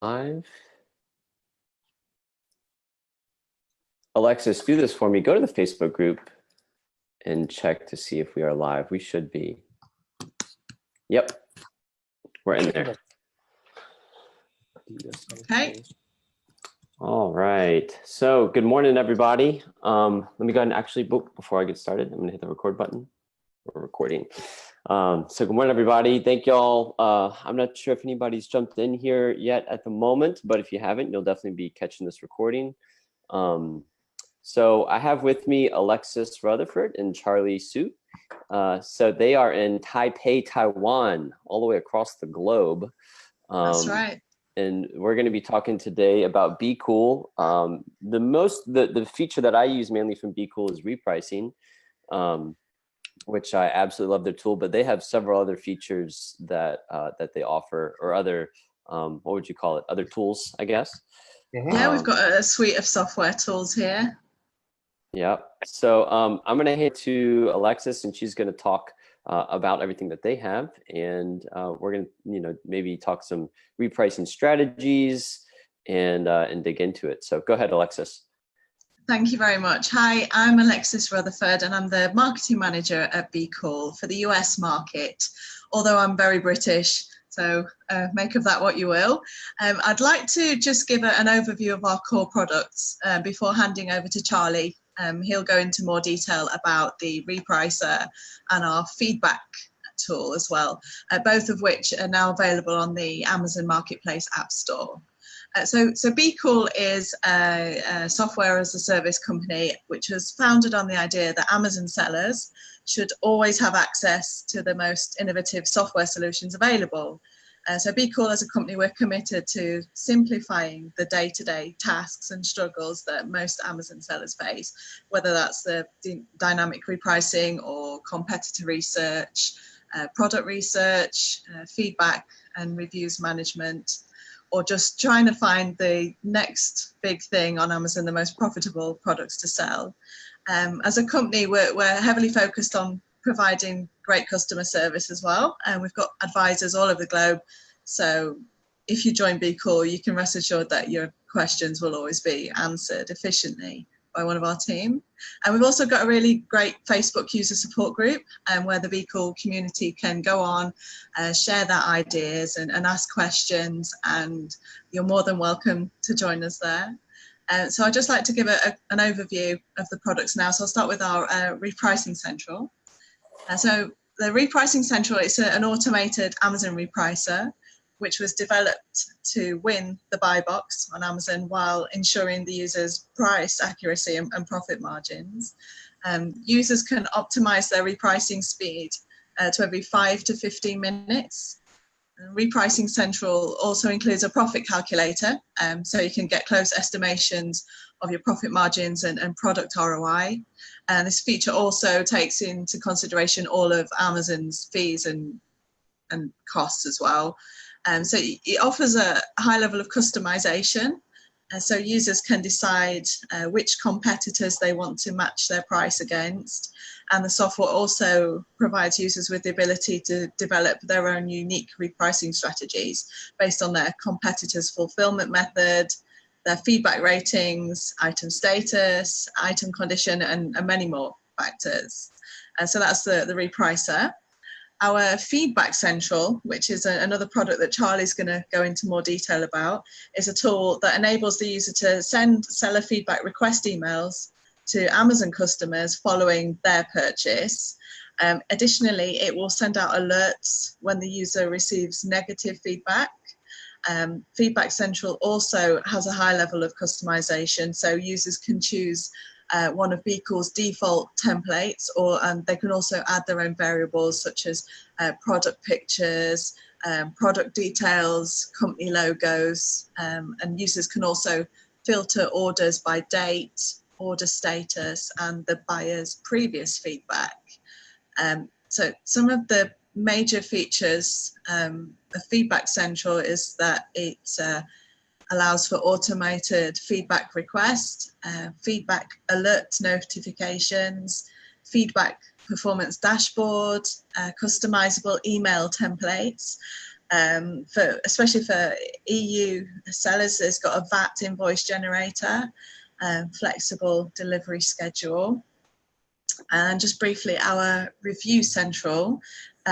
Live. Alexis, do this for me. Go to the Facebook group and check to see if we are live. We should be. Yep, we're in there. Okay. All right. So good morning, everybody. Let me go ahead and actually, before I get started, I'm going to hit the record button. We're recording. So good morning, everybody. Thank y'all. I'm not sure if anybody's jumped in here yet at the moment, but if you haven't, you'll definitely be catching this recording. So I have with me Alexis Rutherford and Charlie Su. So they are in Taipei, Taiwan, all the way across the globe. That's right. And we're going to be talking today about BQool. The feature that I use mainly from BQool is repricing, which I absolutely love their tool. But they have several other features that that they offer, or other what would you call it? Other tools, I guess. Yeah, we've got a suite of software tools here. Yeah. So I'm going to hand to Alexis, and she's going to talk about everything that they have, and we're going to, maybe talk some repricing strategies and dig into it. So go ahead, Alexis. Thank you very much. Hi, I'm Alexis Rutherford, and I'm the marketing manager at BQool for the US market. Although I'm very British, so make of that what you will. I'd like to just give an overview of our core products before handing over to Charlie. He'll go into more detail about the repricer and our feedback tool as well, both of which are now available on the Amazon Marketplace App Store. So BQool is a software as a service company which was founded on the idea that Amazon sellers should always have access to the most innovative software solutions available. So BQool as a company, we're committed to simplifying the day-to-day tasks and struggles that most Amazon sellers face, whether that's the dynamic repricing or competitor research, product research, feedback and reviews management, or just trying to find the next big thing on Amazon, the most profitable products to sell. As a company, we're heavily focused on providing great customer service as well, and we've got advisors all over the globe. So if you join BQool, you can rest assured that your questions will always be answered efficiently by one of our team. And we've also got a really great Facebook user support group, where the BQool community can go on, share their ideas and ask questions, and you're more than welcome to join us there. So I'd just like to give an overview of the products now. So I'll start with our Repricing Central. So the Repricing Central is an automated Amazon repricer, which was developed to win the buy box on Amazon while ensuring the user's price accuracy and profit margins. Users can optimize their repricing speed to every 5 to 15 minutes. Repricing Central also includes a profit calculator, so you can get close estimations of your profit margins and product ROI. And this feature also takes into consideration all of Amazon's fees and costs as well. So it offers a high level of customization. So users can decide which competitors they want to match their price against. And the software also provides users with the ability to develop their own unique repricing strategies based on their competitors' fulfillment method, their feedback ratings, item status, item condition, and many more factors. So that's the repricer. Our Feedback Central, which is another product that Charlie's going to go into more detail about, is a tool that enables the user to send seller feedback request emails to Amazon customers following their purchase. Additionally, it will send out alerts when the user receives negative feedback. Feedback Central also has a high level of customization, so users can choose one of BQool's default templates, and they can also add their own variables such as product pictures, product details, company logos, and users can also filter orders by date, order status, and the buyer's previous feedback. So some of the major features of Feedback Central is that it allows for automated feedback requests, feedback alert notifications, feedback performance dashboard, customizable email templates, especially for EU sellers, it's got a VAT invoice generator, flexible delivery schedule. And just briefly, our Review Central.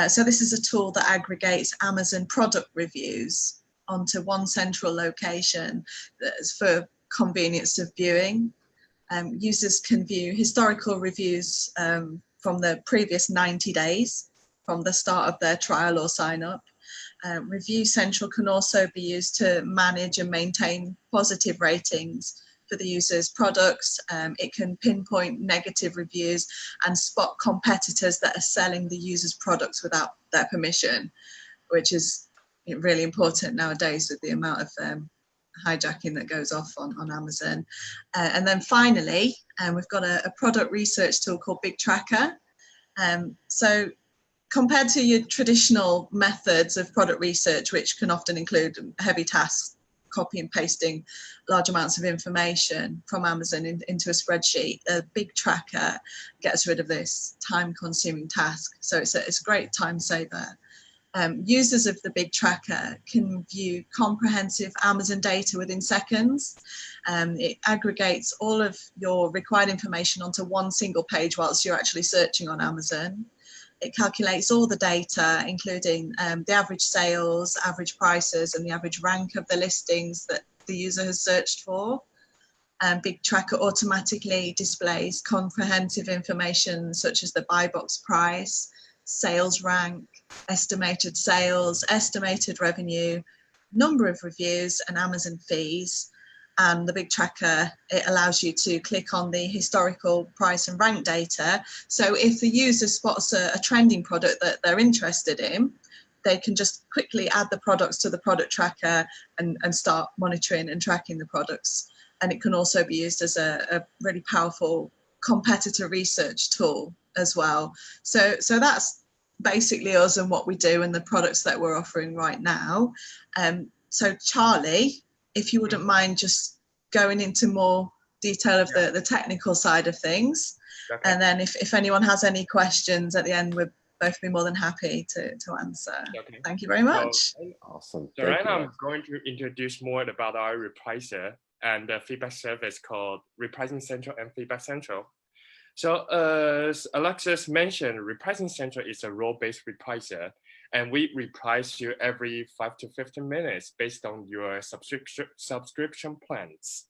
So this is a tool that aggregates Amazon product reviews onto one central location that's for convenience of viewing. Users can view historical reviews from the previous 90 days from the start of their trial or sign up. Review Central can also be used to manage and maintain positive ratings for the user's products. It can pinpoint negative reviews and spot competitors that are selling the user's products without their permission, which is really important nowadays with the amount of hijacking that goes off on Amazon. And then finally, we've got a product research tool called Big Tracker. So compared to your traditional methods of product research, which can often include heavy tasks, copy and pasting large amounts of information from Amazon into a spreadsheet, a Big Tracker gets rid of this time-consuming task. So it's a great time saver. Users of the Big Tracker can view comprehensive Amazon data within seconds. It aggregates all of your required information onto one single page whilst you're actually searching on Amazon. It calculates all the data, including the average sales, average prices, and the average rank of the listings that the user has searched for. Big Tracker automatically displays comprehensive information such as the buy box price, sales rank, estimated sales, estimated revenue, number of reviews, and Amazon fees. And the Big Tracker, it allows you to click on the historical price and rank data. So if the user spots a trending product that they're interested in, they can just quickly add the products to the product tracker and start monitoring and tracking the products. And it can also be used as a really powerful competitor research tool as well. So that's basically us and what we do and the products that we're offering right now. So Charlie, if you wouldn't mind just going into more detail of the technical side of things. Okay. And then if anyone has any questions at the end, we'd both be more than happy to answer. Okay. Thank you very much. Awesome. So right now I'm going to introduce more about our repricer and the feedback service called Repricing Central and Feedback Central. So as Alexis mentioned, Repricing Central is a role-based repricer, and we reprice you every 5 to 15 minutes based on your subscription plans.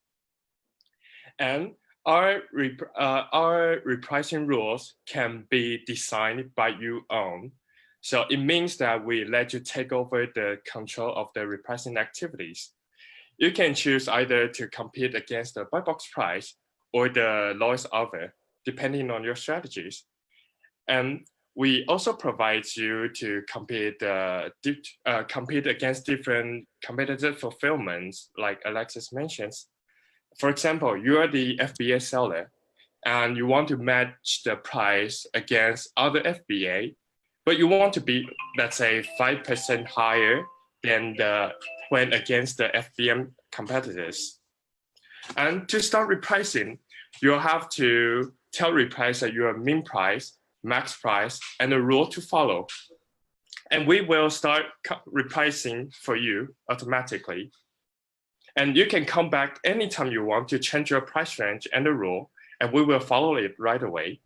And our repricing rules can be designed by you own. So it means that we let you take over the control of the repricing activities. You can choose either to compete against the buy box price or the lowest offer, depending on your strategies. And we also provide you to compete against different competitive fulfillments, like Alexis mentions. For example, you are the FBA seller, and you want to match the price against other FBA, but you want to be, let's say, 5% higher than when against the FBM competitors. And to start repricing, you'll have to tell repricer your min price, max price, and a rule to follow. And we will start repricing for you automatically. And you can come back anytime you want to change your price range and the rule, and we will follow it right away.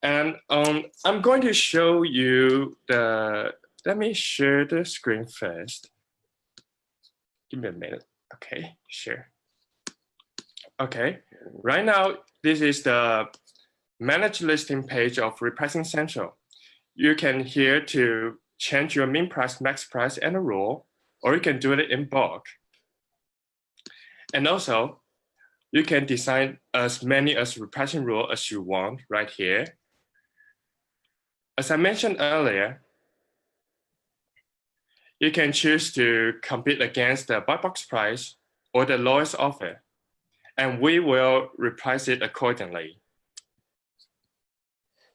And I'm going to show you let me share the screen first. Give me a minute. Okay, sure. Okay, right now, this is the Manage Listing page of Repricing Central. You can here to change your min price, max price, and a rule, or you can do it in bulk. And also, you can design as many repricing rules as you want right here. As I mentioned earlier, you can choose to compete against the buy box price or the lowest offer, and we will reprice it accordingly.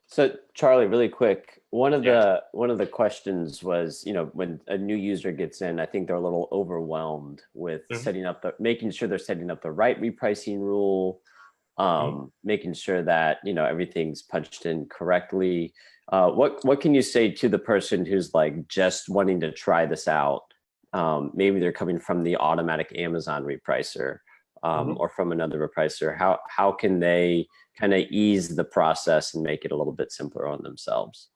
So Charlie, really quick, one of the questions was, when a new user gets in, I think they're a little overwhelmed with setting up making sure they're setting up the right repricing rule, making sure that, everything's punched in correctly. What can you say to the person who's like just wanting to try this out? Maybe they're coming from the automatic Amazon repricer or from another repricer. How can they kind of ease the process and make it a little bit simpler on themselves?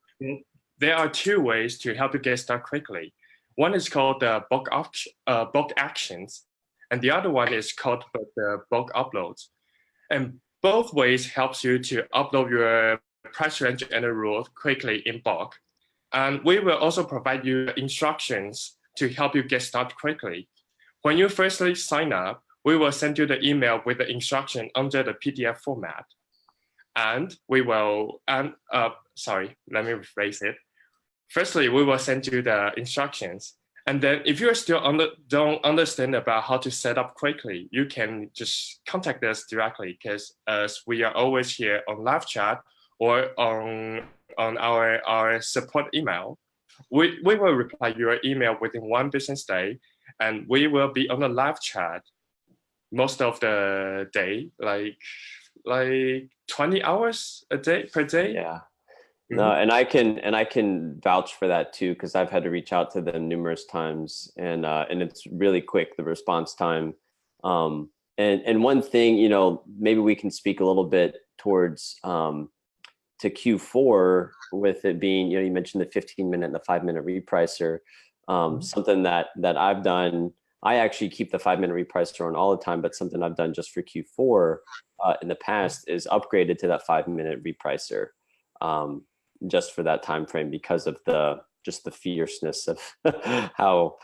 There are two ways to help you get started quickly. One is called the bulk actions, and the other one is called the bulk uploads. And both ways helps you to upload your price range and the rules quickly in bulk. And we will also provide you instructions to help you get started quickly. When you firstly sign up, we will send you the email with the instruction under the PDF format. And we will, sorry, let me rephrase it. Firstly, we will send you the instructions. And then if you still don't understand about how to set up quickly, you can just contact us directly, because as we are always here on live chat or on our support email. We will reply your email within 1 business day, and we will be on the live chat most of the day, like 20 hours a day per day. Yeah. No, and I can vouch for that too, because I've had to reach out to them numerous times, and it's really quick, the response time. And one thing, maybe we can speak a little bit towards to Q4 with it being, you mentioned the 15-minute and the 5-minute repricer. Something that I've done, I actually keep the 5-minute repricer on all the time, but something I've done just for Q4 in the past is upgraded to that 5-minute repricer. Just for that time frame, because of the fierceness of how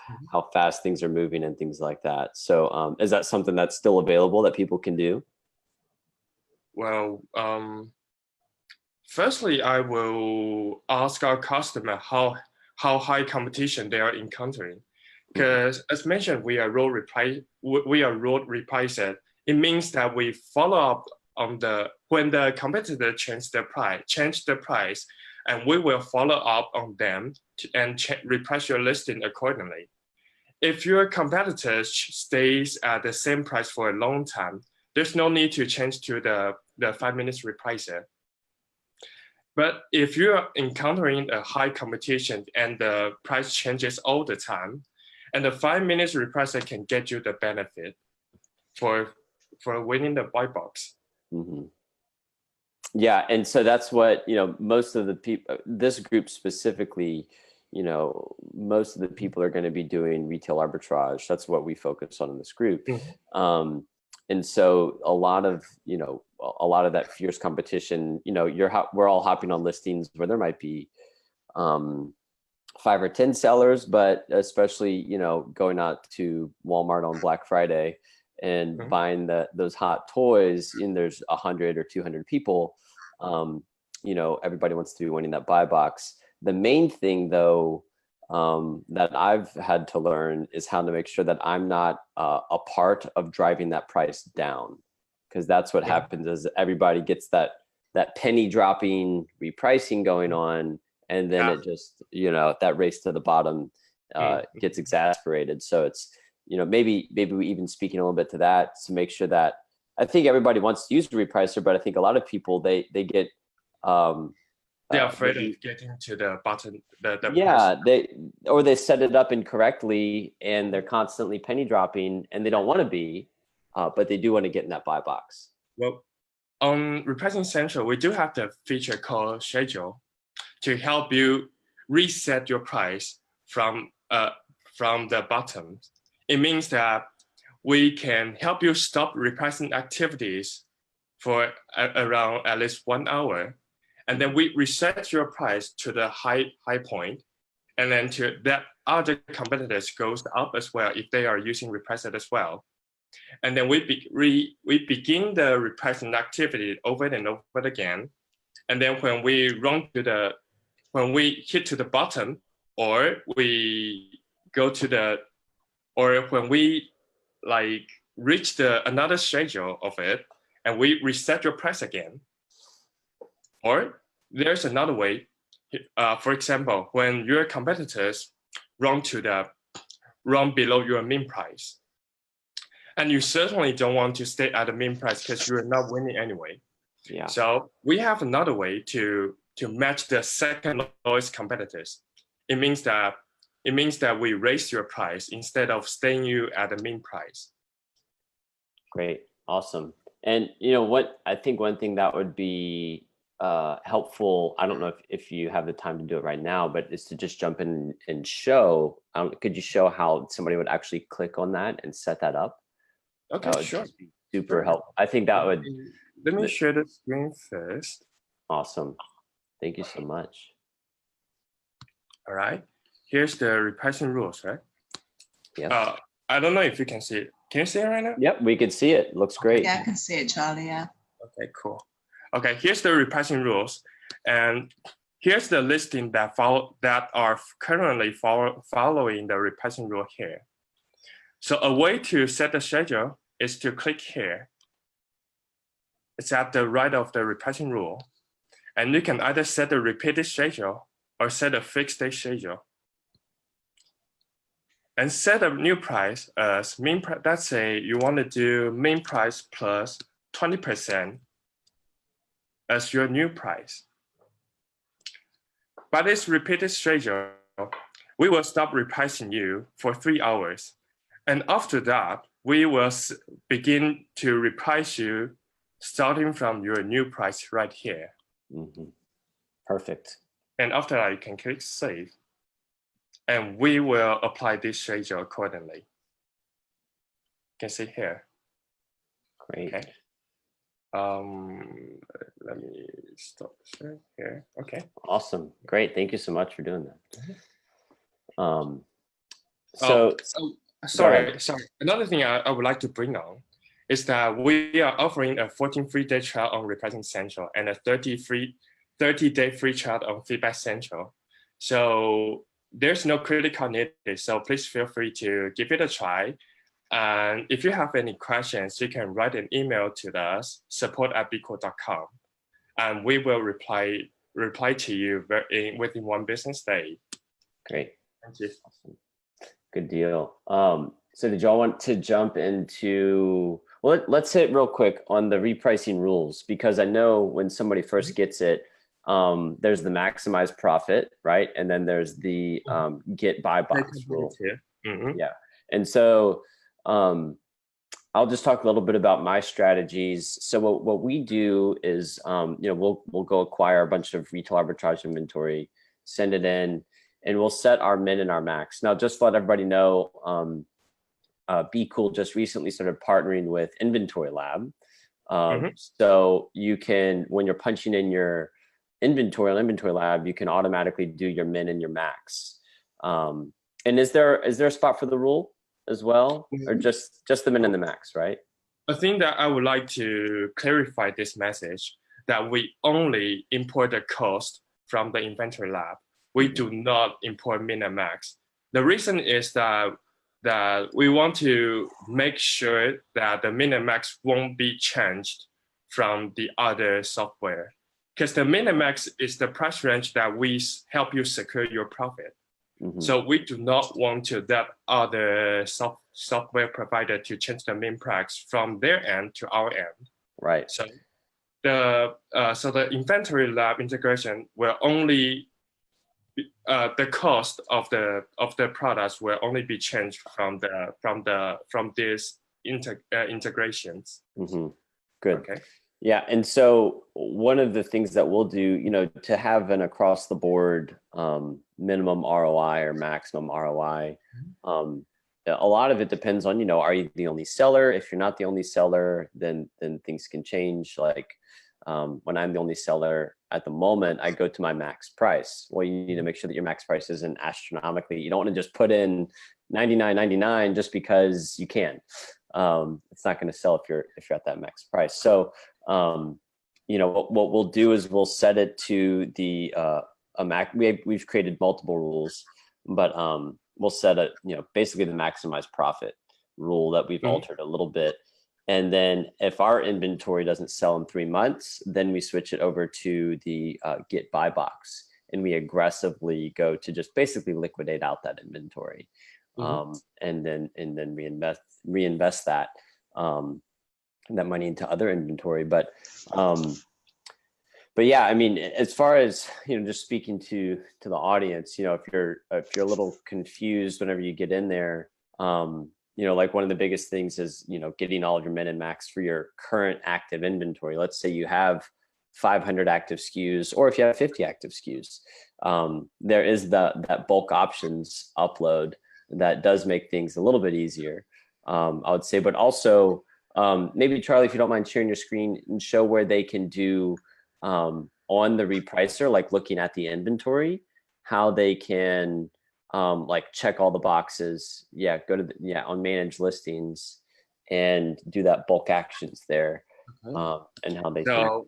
fast things are moving and things like that. So is that something that's still available that people can do? Well, firstly, I will ask our customer how high competition they are encountering, because as mentioned, we are road repricer. It means that we follow up on when the competitor change the price, and we will follow up on them and reprice your listing accordingly. If your competitor stays at the same price for a long time, there's no need to change to the 5 minutes repricer. But if you're encountering a high competition and the price changes all the time, and the 5 minutes repricer can get you the benefit for winning the buy box. Mm-hmm. Yeah, and so that's what, most of the people, this group specifically, most of the people are going to be doing retail arbitrage. That's what we focus on in this group. Mm-hmm. And so a lot of that fierce competition, we're all hopping on listings where there might be 5 or 10 sellers, but especially, going out to Walmart on Black Friday and mm-hmm. buying those hot toys, and there's 100 or 200 people, everybody wants to be winning that buy box. The main thing, though, that I've had to learn is how to make sure that I'm not a part of driving that price down, because that's what happens is everybody gets that penny dropping repricing going on, and then it just, that race to the bottom gets exasperated. So it's, maybe we even speaking a little bit to that to make sure that, I think everybody wants to use the repricer, but I think a lot of people, they get they're afraid of getting to the button. Yeah, they set it up incorrectly, and they're constantly penny dropping, and they don't want to be, but they do want to get in that buy box. Well, on Repricing Central, we do have the feature called Schedule to help you reset your price from the bottom. It means that we can help you stop repricing activities for around at least 1 hour. And then we reset your price to the high point. And then to that other competitors goes up as well if they are using repricer as well. And then we begin the repricing activity over and over again. And then when we hit to the bottom, or we go to or when we reach another schedule of it, and we reset your price again. Or there's another way. For example, when your competitors run below your min price, And you certainly don't want to stay at the min price because you're not winning anyway. Yeah. So we have another way to match the second lowest competitors. It means that we raise your price instead of staying you at the min price. Great. Awesome. And you know what, I think one thing that would be helpful, I don't know if you have the time to do it right now, but is to just jump in and show, could you show how somebody would actually click on that and set that up? Okay, That would sure. just be super helpful. I think that would. Let me share the screen first. Awesome. Thank you so much. All right. Here's the repricing rules, right? Yeah. I don't know if you can see it. Can you see it right now? Yep, we can see it. Looks great. Yeah, I can see it, Charlie. Yeah. Okay, cool. Okay, here's the repricing rules, and here's the listing that are currently following the repricing rule here. So a way to set the schedule is to click here. It's at the right of the repricing rule, and you can either set a repeated schedule or set a fixed day schedule. And set a new price as min price. Let's say you want to do min price plus 20% as your new price. By this repeated schedule, we will stop repricing you for 3 hours. And after that, we will begin to reprice you starting from your new price right here. Mm-hmm. Perfect. And after that, you can click save. And we will apply this schedule accordingly. You can see here. Great. Okay. Let me stop share here. Okay. Awesome. Great. Thank you so much for doing that. Sorry. Another thing I would like to bring on is that we are offering a 14 free day trial on Repricing Central and a 30-day free trial on Feedback Central. So there's no credit card needed. So please feel free to give it a try. And if you have any questions, you can write an email to us, support@BQool.com, and we will reply to you within 1 business day. Great. Thank you. Awesome. Good deal. So did y'all want to jump into, well, let's hit real quick on the repricing rules, because I know when somebody first gets it, there's the maximize profit, right? And then there's the get buy box rule. Mm-hmm. Yeah. And so I'll just talk a little bit about my strategies. So what we do is, we'll go acquire a bunch of retail arbitrage inventory, send it in, and we'll set our min and our max. Now, just to let everybody know, BQool just recently started partnering with Inventory Lab. So you can, when you're punching in your inventory on Inventory Lab, you can automatically do your min and your max. And is there a spot for the rule as well, or just the min and the max, right? I think that I would like to clarify this message that we only import the cost from the Inventory Lab. We do not import min and max. The reason is that we want to make sure that the min and max won't be changed from the other software, because the min and max is the price range that we help you secure your profit. So we do not want to that other software provider to change the min price from their end to our end. Right. So the Inventory Lab integration will only the cost of the products will only be changed from these integrations. Good. Okay. Yeah, and so one of the things that we'll do, to have an across the board minimum ROI or maximum ROI, a lot of it depends on, are you the only seller? If you're not the only seller, then things can change. Like when I'm the only seller at the moment, I go to my max price. Well, you need to make sure that your max price isn't astronomically. You don't want to just put in $99.99 just because you can. It's not going to sell if you're at that max price. So what we'll do is we'll set it to the a max. We've created multiple rules, but we'll set it, basically the maximize profit rule that we've altered a little bit. And then if our inventory doesn't sell in 3 months, then we switch it over to the get buy box, and we aggressively go to just basically liquidate out that inventory, and then reinvest that. that money into other inventory. But yeah, I mean, as far as, just speaking to the audience, if you're a little confused whenever you get in there, like one of the biggest things is, getting all of your Minimax for your current active inventory. Let's say you have 500 active SKUs, or if you have 50 active SKUs, there is that bulk options upload that does make things a little bit easier, I would say. But also, maybe Charlie, if you don't mind sharing your screen and show where they can do on the repricer, like looking at the inventory, how they can like check all the boxes. Yeah, go to on manage listings and do that bulk actions there. Okay. And how they so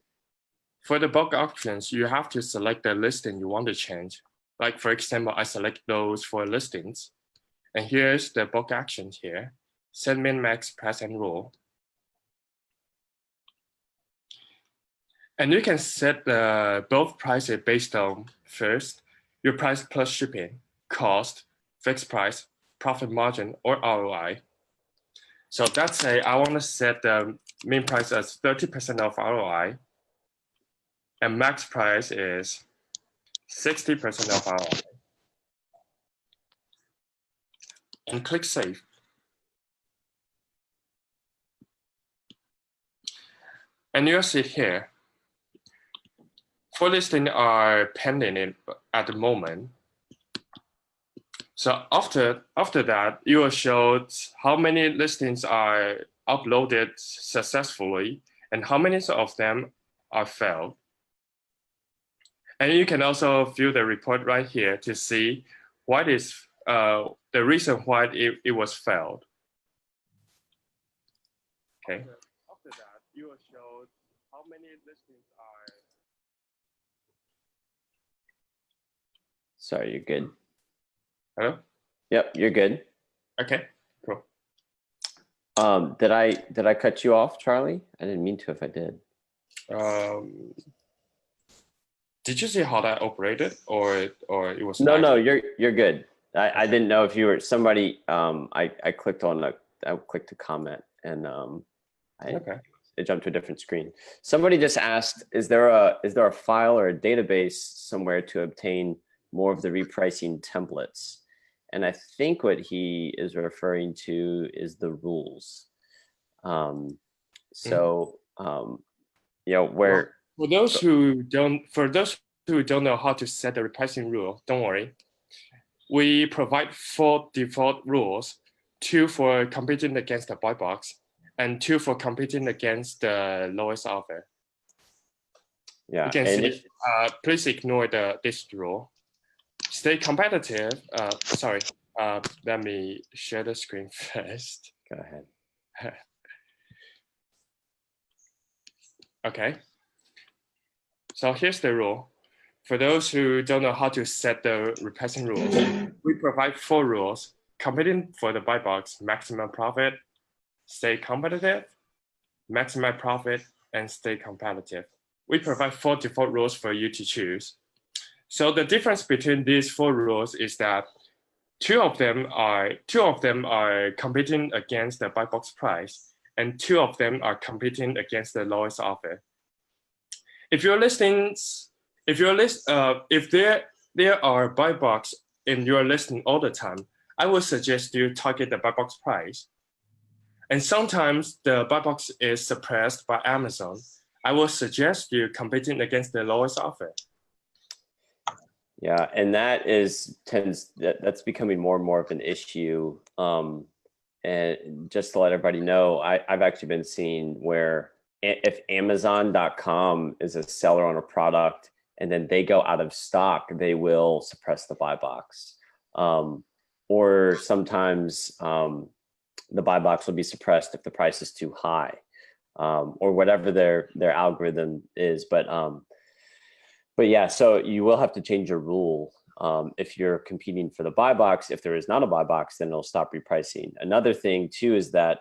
for the bulk options, you have to select the listing you want to change. Like, for example, I select those for listings, and here's the bulk actions here. Set min-max price and rule. And you can set both prices based on, first, your price plus shipping, cost, fixed price, profit margin, or ROI. So let's say I want to set the min price as 30% of ROI, and max price is 60% of ROI. And click Save. And you'll see here, 4 listings are pending at the moment. So after that, you will show how many listings are uploaded successfully and how many of them are failed. And you can also view the report right here to see what is the reason why it was failed. Okay. After that, you will show how many listings are. Sorry, you're good. Hello? Yep, you're good. Okay, cool. Did I cut you off, Charlie? I didn't mean to if I did. Did you see how that operated, or it was? No, you're good. I didn't know if you were somebody. I clicked on I clicked to comment, and it jumped to a different screen. Somebody just asked, is there a file or a database somewhere to obtain more of the repricing templates? And I think what he is referring to is the rules. Where for those who don't know how to set the repricing rule, don't worry. We provide 4 default rules: 2 for competing against the buy box, and 2 for competing against the lowest offer. Yeah, you can see. Please ignore this rule. Stay competitive. Sorry. Let me share the screen first. Go ahead. Okay. So here's the rule. For those who don't know how to set the repricing rules, we provide 4 rules: competing for the buy box, maximum profit, stay competitive, maximize profit, and stay competitive. We provide 4 default rules for you to choose. So the difference between these 4 rules is that 2 of them are competing against the buy box price, and 2 of them are competing against the lowest offer. If there are buy box in your listing all the time, I would suggest you target the buy box price. And sometimes the buy box is suppressed by Amazon. I would suggest you competing against the lowest offer. Yeah, and that's becoming more and more of an issue. And just to let everybody know, I've actually been seeing where if Amazon.com is a seller on a product and then they go out of stock, they will suppress the buy box. Or sometimes the buy box will be suppressed if the price is too high, or whatever their algorithm is. But yeah, so you will have to change your rule. If you're competing for the buy box, if there is not a buy box, then it'll stop repricing. Another thing too is that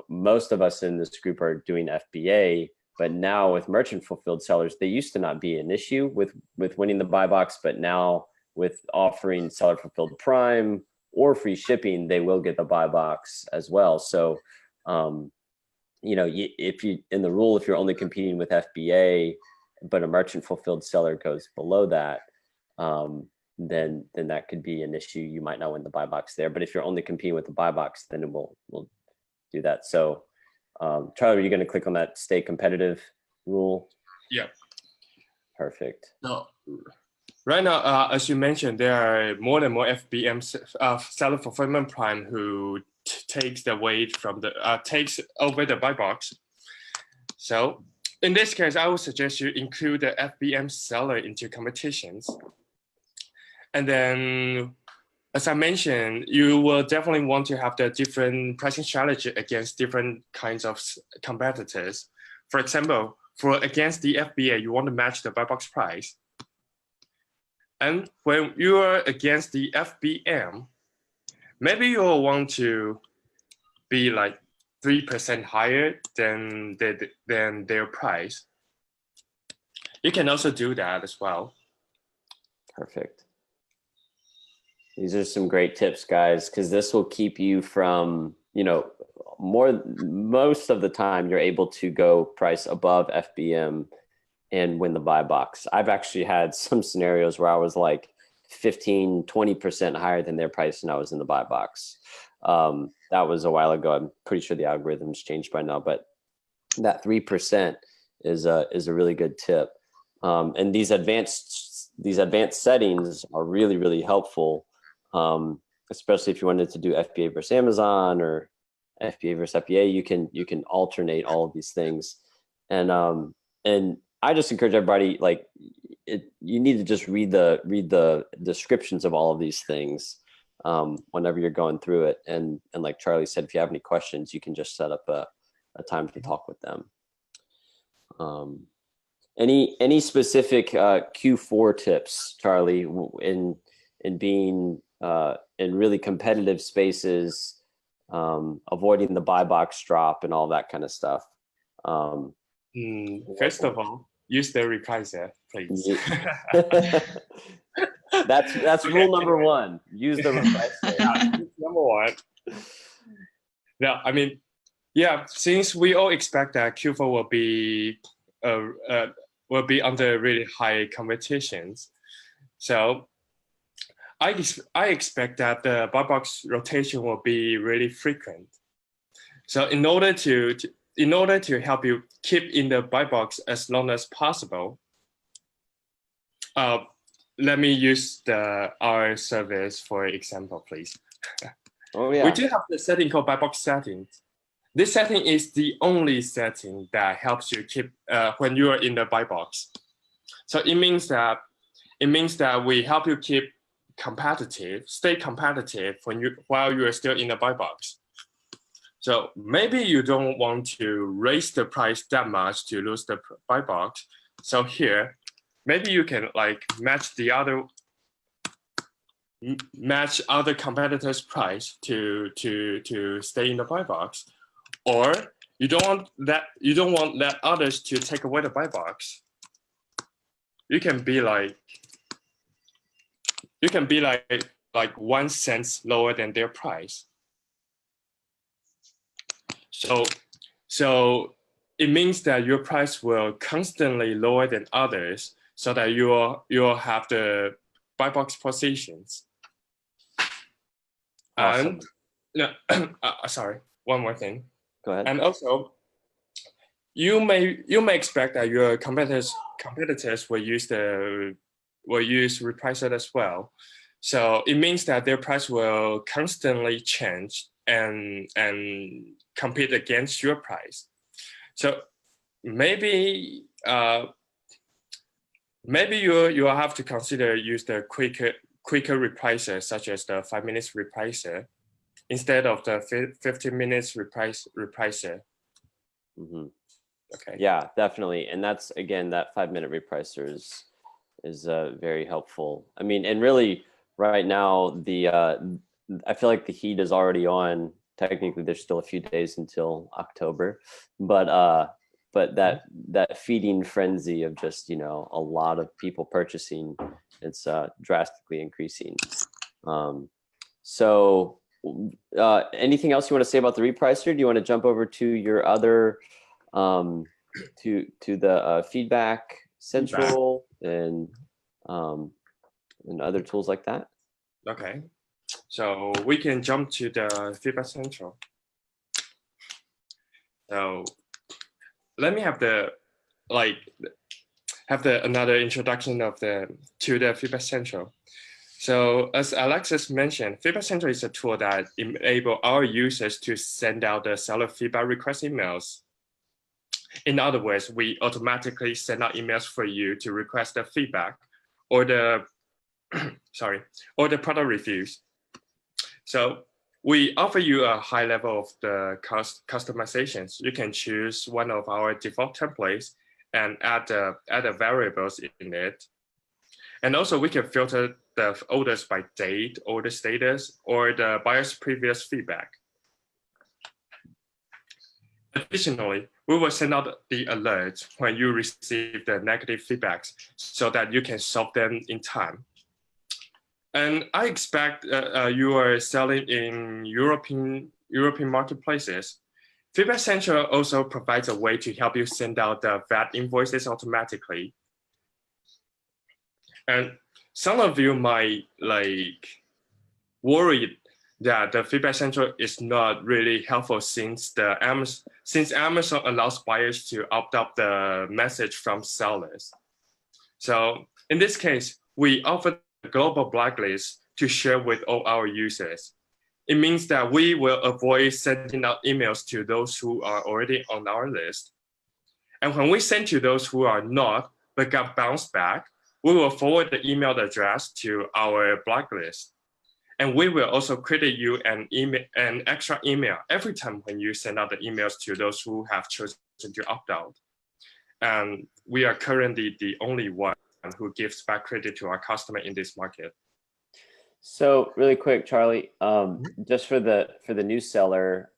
most of us in this group are doing FBA, but now with merchant fulfilled sellers, they used to not be an issue with winning the buy box, but now with offering seller fulfilled prime or free shipping, they will get the buy box as well. So you know, if you in the rule, if you're only competing with FBA, but a merchant fulfilled seller goes below that, then that could be an issue. You might not win the buy box there. But if you're only competing with the buy box, then it will do that. So, Charlie, are you going to click on that stay competitive rule? Yeah. Perfect. So right now, as you mentioned, there are more and more FBM seller fulfillment prime who takes the weight from the takes over the buy box. So in this case, I would suggest you include the FBM seller into competitions. And then, as I mentioned, you will definitely want to have the different pricing strategy against different kinds of competitors. For example, against the FBA, you want to match the buy box price. And when you are against the FBM, maybe you'll want to be like 3% higher than their price. You can also do that as well. Perfect. These are some great tips, guys, because this will keep you from, you know, most of the time you're able to go price above FBM and win the buy box. I've actually had some scenarios where I was like 15, 20% higher than their price and I was in the buy box. That was a while ago. I'm pretty sure the algorithm's changed by now, but that 3% is a really good tip. And these advanced settings are really, really helpful, especially if you wanted to do FBA versus Amazon or FBA versus FBA. You can alternate all of these things, and I just encourage everybody, like, you need to just read the descriptions of all of these things whenever you're going through it, and like Charlie said, if you have any questions, you can just set up a time to talk with them. Any specific Q4 tips, Charlie, in being in really competitive spaces, avoiding the buy box drop and all that kind of stuff? First of all, use the repricer, please. That's rule number one. Use the repricer. Number one. Now, I mean, yeah, since we all expect that Q4 will be under really high competitions, so I expect that the buy box rotation will be really frequent. So in order to help you keep in the buy box as long as possible, let me use our service for example, please. Oh yeah. We do have the setting called buy box settings. This setting is the only setting that helps you keep when you are in the buy box. So it means that we help you keep stay competitive while you are still in the buy box. So maybe you don't want to raise the price that much to lose the buy box. So here, maybe you can like match other competitors' price to stay in the buy box, or you don't want that others to take away the buy box. You can be like 1 cent lower than their price. So it means that your price will constantly lower than others, so that you'll have the buy box positions. Awesome. And sorry, one more thing. Go ahead. And also, you may expect that your competitors will use repricer as well. So it means that their price will constantly change and compete against your price. So maybe you'll have to consider use the quicker repricer, such as the 5 minutes repricer, instead of the 15 minutes repricer. Mm-hmm. Okay. Yeah, definitely. And that's, again, that 5-minute repricer is very helpful. I mean, and really right now, I feel like the heat is already on. Technically, there's still a few days until October, but that feeding frenzy of just, you know, a lot of people purchasing, it's drastically increasing. So anything else you want to say about the repricer? Do you want to jump over to your other, to the feedback central and other tools like that? Okay, so we can jump to the feedback central. So let me have another introduction to the feedback central. So as Alexis mentioned, feedback central is a tool that enables our users to send out the seller feedback request emails. In other words, we automatically send out emails for you to request the feedback or the or the product reviews. So we offer you a high level of the customizations. You can choose one of our default templates and add the variables in it. And also we can filter the orders by date, order status, or the buyer's previous feedback. Additionally, we will send out the alerts when you receive the negative feedbacks so that you can solve them in time. And I expect you are selling in European marketplaces. Feedback Central also provides a way to help you send out the VAT invoices automatically. And some of you might worry that the Feedback Central is not really helpful since Amazon allows buyers to opt out the message from sellers. So in this case, we offer a global blacklist to share with all our users. It means that we will avoid sending out emails to those who are already on our list. And when we send to those who are not, but got bounced back, we will forward the email address to our blacklist. And we will also credit you an extra email every time when you send out the emails to those who have chosen to opt out. And we are currently the only one who gives back credit to our customer in this market. So really quick, Charlie, just for the new seller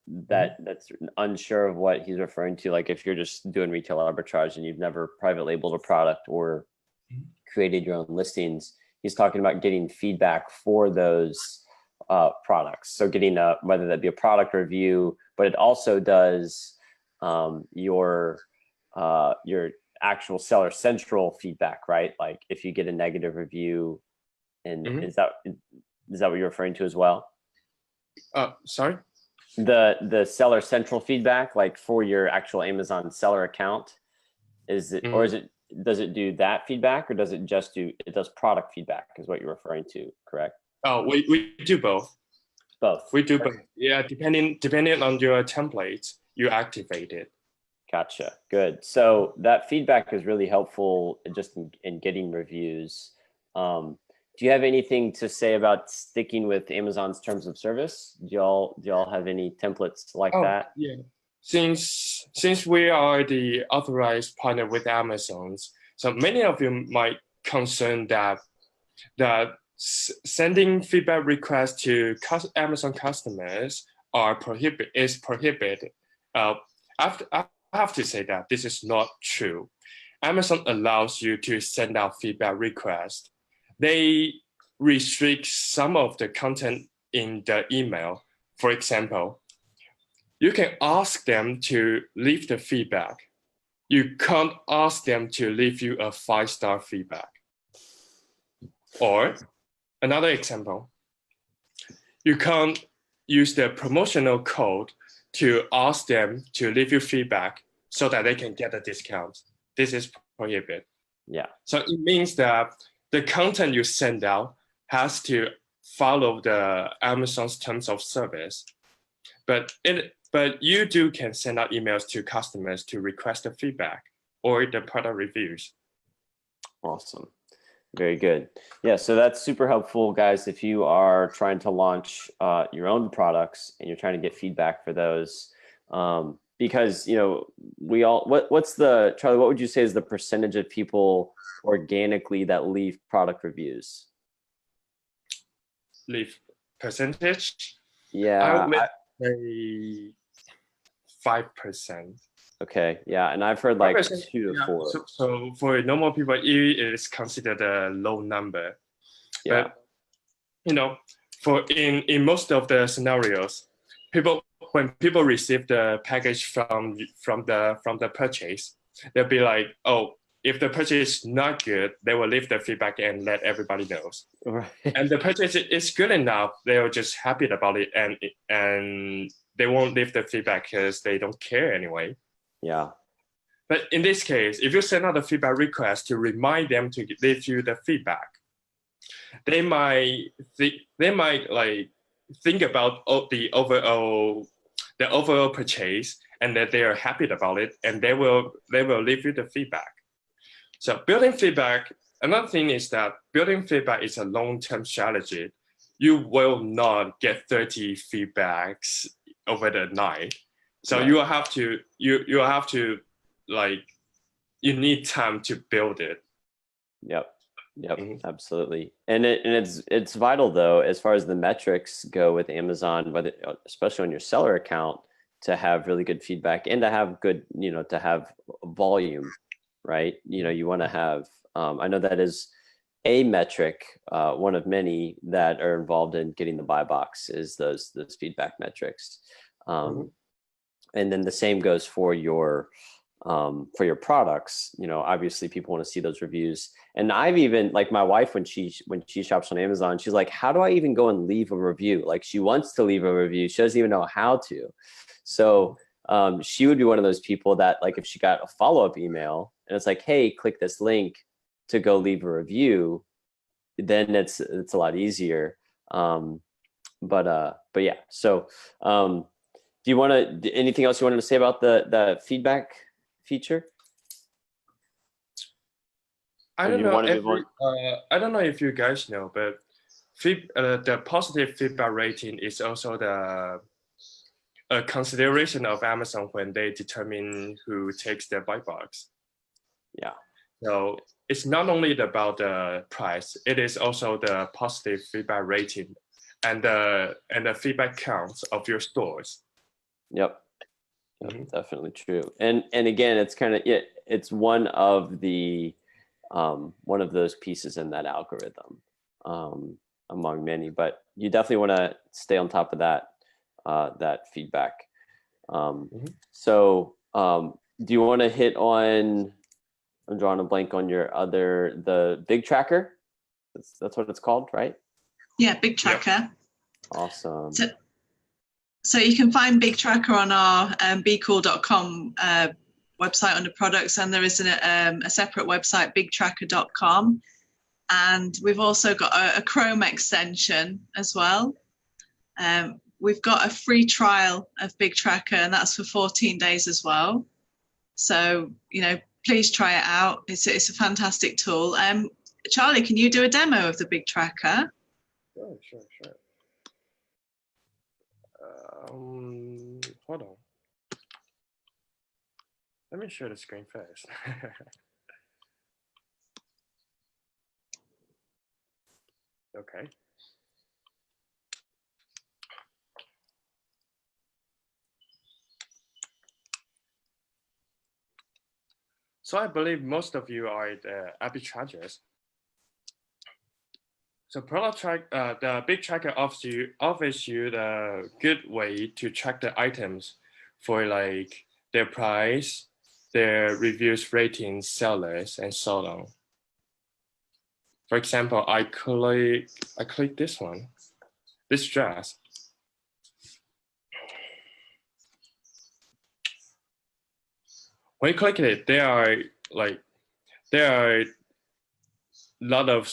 that's unsure of what he's referring to, like if you're just doing retail arbitrage and you've never private labeled a product or created your own listings, he's talking about getting feedback for those products. So getting whether that be a product review, but it also does your actual seller central feedback, right? Like if you get a negative review, and is that what you're referring to as well? Sorry? The seller central feedback, like for your actual Amazon seller account, is it or does it do that feedback, or does it just it does product feedback is what you're referring to, correct? Oh, we do both. Both. We do both. Yeah, depending on your templates, you activate it. Gotcha. Good. So that feedback is really helpful just in getting reviews. Do you have anything to say about sticking with Amazon's terms of service? Do y'all have any templates like that? Yeah. Since we are the authorized partner with Amazon, so many of you might concern that sending feedback requests to Amazon customers is prohibited. I have to say that this is not true. Amazon allows you to send out feedback requests. They restrict some of the content in the email. For example, you can ask them to leave the feedback. You can't ask them to leave you a 5-star feedback. Or another example, you can't use the promotional code to ask them to leave you feedback so that they can get a discount. This is prohibited. Yeah. So it means that the content you send out has to follow the Amazon's terms of service. But you can send out emails to customers to request the feedback or the product reviews. Awesome. Very good. Yeah, so that's super helpful, guys, if you are trying to launch your own products and you're trying to get feedback for those. Because, you know, Charlie, what would you say is the percentage of people organically that leave product reviews? Leave percentage? Yeah. I would say 5%. Okay, yeah, and I've heard like 2 to 4. So for normal people, it is considered a low number. Yeah. But, you know, in most of the scenarios, when people receive the package from the purchase, they'll be like, oh, if the purchase is not good, they will leave the feedback and let everybody knows. Right. And the purchase is good enough, they're just happy about it, and they won't leave the feedback because they don't care anyway. Yeah. But in this case, if you send out a feedback request to remind them to leave you the feedback, they might like think about the overall purchase and that they are happy about it, and they will leave you the feedback. So building feedback. Another thing is that building feedback is a long-term strategy. You will not get 30 feedbacks over the night. So Right. you will have to like, you need time to build it. Yep. Absolutely. And it's vital though, as far as the metrics go with Amazon, whether especially on your seller account, to have really good feedback and to have good, to have volume, right? You want to have, I know that is a metric, one of many that are involved in getting the buy box is those feedback metrics. And then the same goes for your products. Obviously people want to see those reviews. And I've even, like, my wife, when she shops on Amazon, she's like, how do I even go and leave a review? Like, she wants to leave a review. She doesn't even know how to. So she would be one of those people that, like, if she got a follow-up email and it's like, hey, click this link to go leave a review, then it's a lot easier. But yeah, so do you want to, anything else you wanted to say about the feedback feature? I don't know if you guys know, but the positive feedback rating is also a consideration of Amazon when they determine who takes the buy box. Yeah. So it's not only about the price; it is also the positive feedback rating and the feedback counts of your stores. Yep. Definitely true. And again, it's kind of it's one of those pieces in that algorithm, among many. But you definitely want to stay on top of that feedback. So do you want to hit on? I'm drawing a blank on the big tracker. That's what it's called, right? Yeah, big tracker. Yep. Awesome. So you can find Big Tracker on our BQool.com website under products, and there is a separate website, bigtracker.com. And we've also got a Chrome extension as well. We've got a free trial of Big Tracker, and that's for 14 days as well. So, please try it out. It's a fantastic tool. Charlie, can you do a demo of the Big Tracker? Sure. Hold on. Let me share the screen first. Okay. So I believe most of you are the arbitragers. So the Big Tracker offers you the good way to track the items for, like, their price, their reviews, ratings, sellers, and so on. For example, I click this one, this dress. When you click it, there are a lot of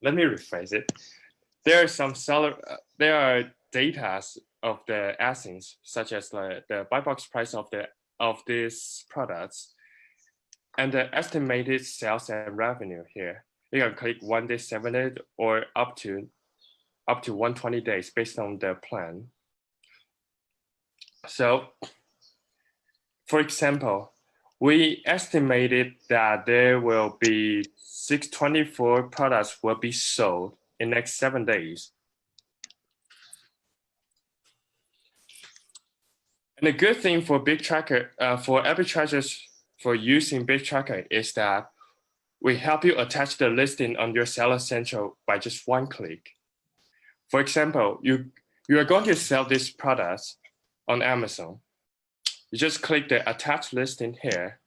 let me rephrase it. There are data of the assets, such as the buy box price of these products, and the estimated sales and revenue here. You can click 1 day, 7 days, or up to 120 days based on the plan. So, for example, we estimated that there will be 624 products will be sold in the next 7 days. And the good thing for Big Tracker, for arbitragers for using Big Tracker, is that we help you attach the listing on your Seller Central by just one click. For example, you are going to sell this product on Amazon. You just click the attach listing here,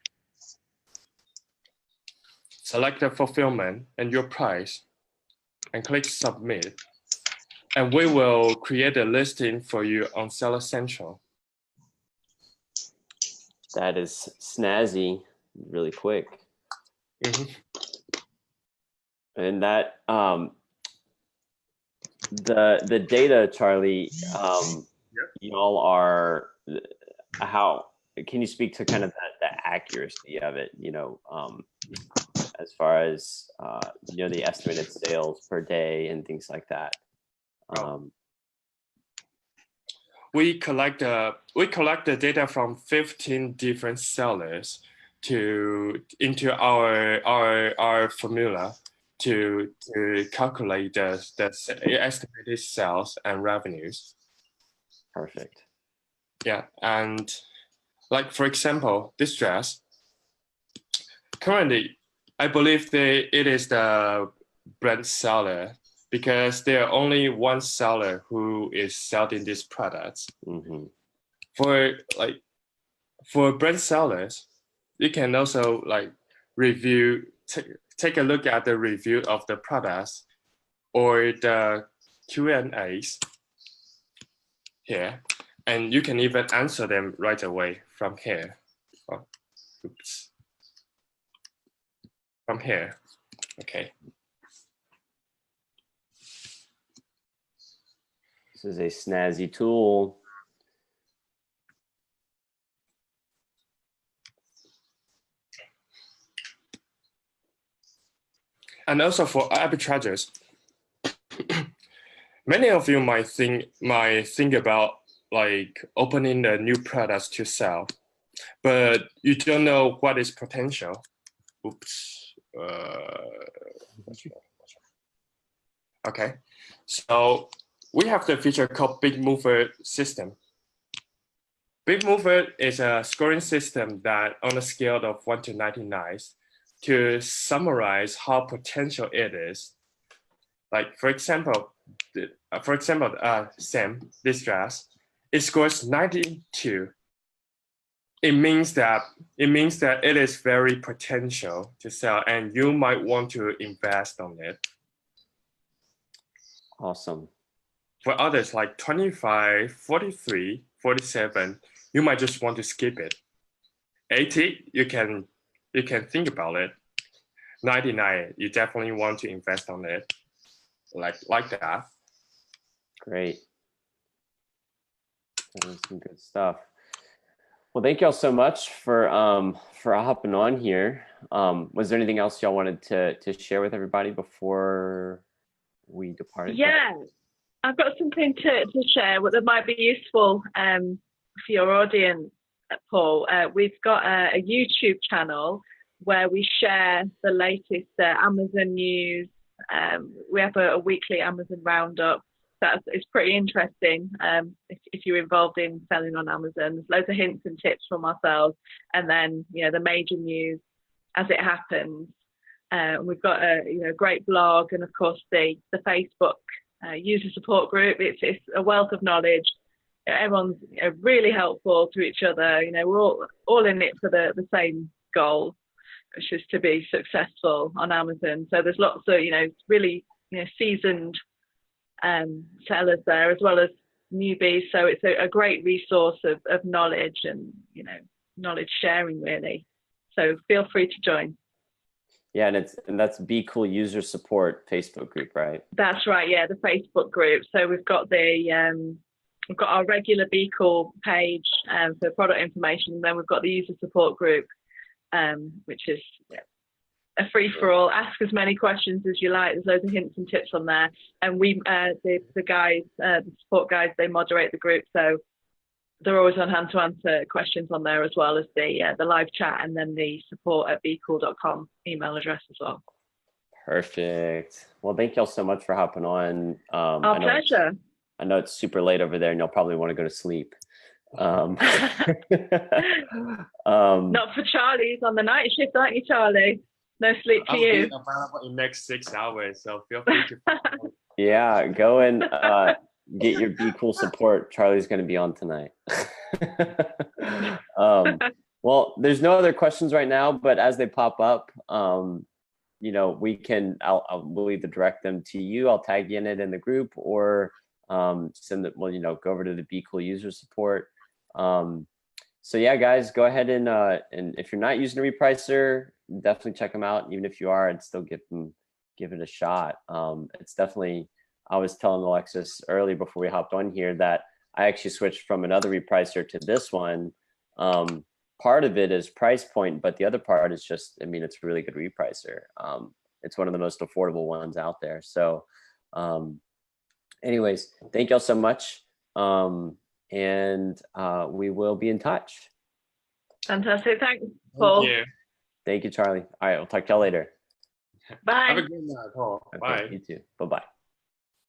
select the fulfillment and your price, and click submit. And we will create a listing for you on Seller Central. That is snazzy, really quick. Mm-hmm. And that the data, Charlie, y'all are, how can you speak to kind of the accuracy of it? As far as the estimated sales per day and things like that. We collect the data from 15 different sellers into our formula to calculate the estimated sales and revenues. Perfect. Yeah, and like for example, this dress. Currently, I believe it is the brand seller because there are only one seller who is selling these products. Mm-hmm. For brand sellers, you can also like take a look at the review of the products or the Q&As here, and you can even answer them right away from here. Oh, oops. From here, okay. This is a snazzy tool. And also for arbitragers, many of you might think about like opening a new products to sell, but you don't know what is potential. Oops. Okay, so we have the feature called Big Mover system. Big Mover is a scoring system that on a scale of 1 to 99 to summarize how potential it is. Like for example, Sam, this dress, it scores 92. It means that it is very potential to sell and you might want to invest on it. Awesome. For others like 25, 43, 47, you might just want to skip it. 80, you can think about it. 99, you definitely want to invest on it. Like that. Great. That was some good stuff. Well, thank y'all so much for hopping on here. Was there anything else y'all wanted to share with everybody before we departed? Yeah, I've got something to share that might be useful for your audience, Paul. We've got a YouTube channel where we share the latest Amazon news. We have a weekly Amazon roundup. It's pretty interesting if you're involved in selling on Amazon. There's loads of hints and tips from ourselves, and then the major news as it happens. We've got a great blog, and of course the Facebook user support group. It's a wealth of knowledge. Everyone's really helpful to each other. We're all in it for the same goal, which is to be successful on Amazon. So there's lots of really seasoned sellers there as well as newbies. So it's a great resource of knowledge and knowledge sharing really. So feel free to join. Yeah, and that's BQool User Support Facebook group, right? That's right. Yeah, the Facebook group. So we've got our regular BQool page for product information, and then we've got the user support group, which is a free for all. Ask as many questions as you like. There's loads of hints and tips on there, and we the guys, the support guys, they moderate the group, so they're always on hand to answer questions on there, as well as the live chat, and then the support@bqool.com email address as well. Perfect. Well, thank y'all so much for hopping on. Our pleasure. I know it's super late over there, and you'll probably want to go to sleep. Not for Charlie. He's on the night shift, aren't you, Charlie? No sleep for you. I'll be available in the next 6 hours, so feel free to. Yeah, go and get your BQool support. Charlie's going to be on tonight. Well, there's no other questions right now, but as they pop up, you know, we'll either direct them to you. I'll tag you in it in the group, or send it. Well, you know, go over to the BQool user support. So yeah, guys, go ahead and if you're not using a repricer, definitely check them out. Even if you are, I'd still give it a shot. It's definitely. I was telling Alexis earlier before we hopped on here that I actually switched from another repricer to this one. Part of it is price point, but the other part is just, I mean, it's a really good repricer. It's one of the most affordable ones out there. So anyways, thank y'all so much. And we will be in touch. Fantastic. Thanks, Paul. Thank you. Thank you, Charlie. All right, we'll talk to y'all later. Bye. Have a good night, Paul. Okay, Bye. you too. Bye-bye.